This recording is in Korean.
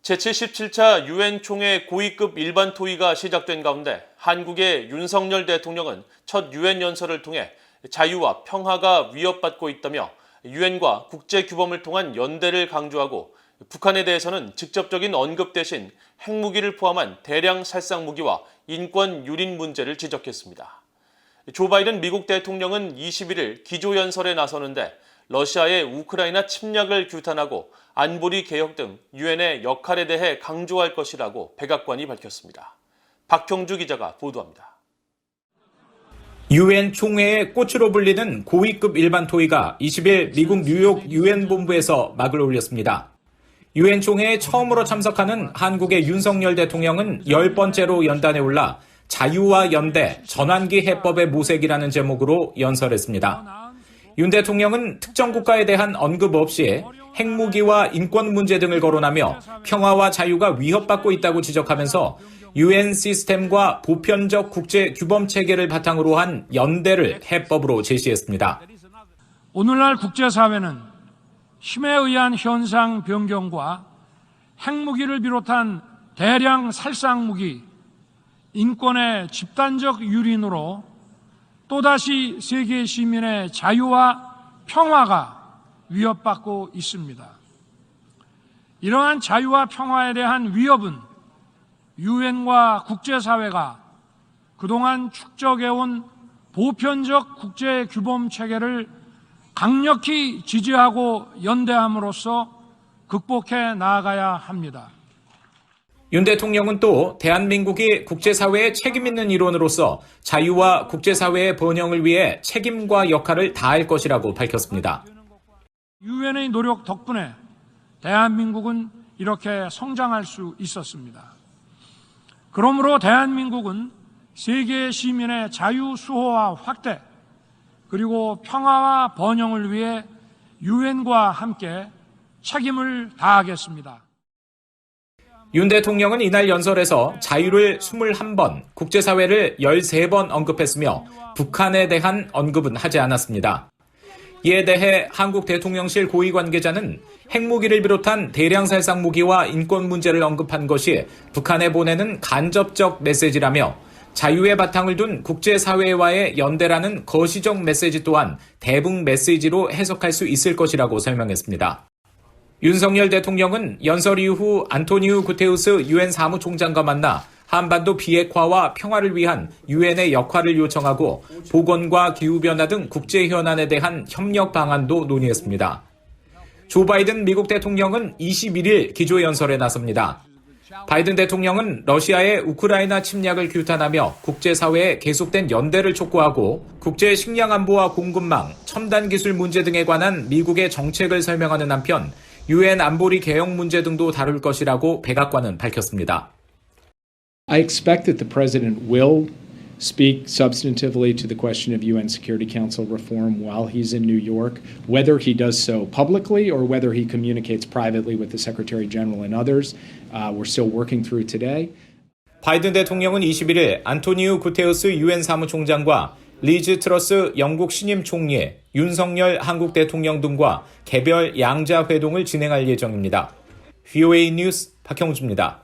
제77차 유엔 총회 고위급 일반 토의가 시작된 가운데 한국의 윤석열 대통령은 첫 유엔 연설을 통해 자유와 평화가 위협받고 있다며 유엔과 국제규범을 통한 연대를 강조하고 북한에 대해서는 직접적인 언급 대신 핵무기를 포함한 대량 살상 무기와 인권 유린 문제를 지적했습니다. 조 바이든 미국 대통령은 21일 기조연설에 나서는데 러시아의 우크라이나 침략을 규탄하고 안보리 개혁 등 유엔의 역할에 대해 강조할 것이라고 백악관이 밝혔습니다. 박형주 기자가 보도합니다. 유엔 총회의 꽃으로 불리는 고위급 일반 토의가 20일 미국 뉴욕 유엔 본부에서 막을 올렸습니다. 유엔 총회에 처음으로 참석하는 한국의 윤석열 대통령은 10번째로 연단에 올라 자유와 연대, 전환기 해법의 모색이라는 제목으로 연설했습니다. 윤 대통령은 특정 국가에 대한 언급 없이 핵무기와 인권 문제 등을 거론하며 평화와 자유가 위협받고 있다고 지적하면서 유엔 시스템과 보편적 국제 규범 체계를 바탕으로 한 연대를 해법으로 제시했습니다. 오늘날 국제사회는 힘에 의한 현상 변경과 핵무기를 비롯한 대량 살상무기, 인권의 집단적 유린으로 또다시 세계 시민의 자유와 평화가 위협받고 있습니다. 이러한 자유와 평화에 대한 위협은 유엔과 국제사회가 그동안 축적해온 보편적 국제규범 체계를 강력히 지지하고 연대함으로써 극복해 나아가야 합니다. 윤 대통령은 또 대한민국이 국제사회의 책임 있는 일원으로서 자유와 국제사회의 번영을 위해 책임과 역할을 다할 것이라고 밝혔습니다. 유엔의 노력 덕분에 대한민국은 이렇게 성장할 수 있었습니다. 그러므로 대한민국은 세계 시민의 자유 수호와 확대, 그리고 평화와 번영을 위해 유엔과 함께 책임을 다하겠습니다. 윤 대통령은 이날 연설에서 자유를 21번, 국제사회를 13번 언급했으며 북한에 대한 언급은 하지 않았습니다. 이에 대해 한국 대통령실 고위 관계자는 핵무기를 비롯한 대량 살상 무기와 인권 문제를 언급한 것이 북한에 보내는 간접적 메시지라며 자유의 바탕을 둔 국제사회와의 연대라는 거시적 메시지 또한 대북 메시지로 해석할 수 있을 것이라고 설명했습니다. 윤석열 대통령은 연설 이후 안토니우 구테우스 유엔 사무총장과 만나 한반도 비핵화와 평화를 위한 유엔의 역할을 요청하고 보건과 기후변화 등 국제 현안에 대한 협력 방안도 논의했습니다. 조 바이든 미국 대통령은 21일 기조연설에 나섭니다. 바이든 대통령은 러시아의 우크라이나 침략을 규탄하며 국제사회에 계속된 연대를 촉구하고 국제 식량 안보와 공급망, 첨단 기술 문제 등에 관한 미국의 정책을 설명하는 한편 유엔 안보리 개혁 문제 등도 다룰 것이라고 백악관은 밝혔습니다. I expect that the president will speak substantively to the question of UN Security Council reform while he's in New York, whether he does so publicly or whether he communicates privately with the Secretary General and others. We're still working through today. 바이든 대통령은 21일 안토니우 구테우스 유엔 사무총장과 리즈 트러스 영국 신임 총리, 윤석열 한국 대통령 등과 개별 양자 회동을 진행할 예정입니다. VOA 뉴스 박형주입니다.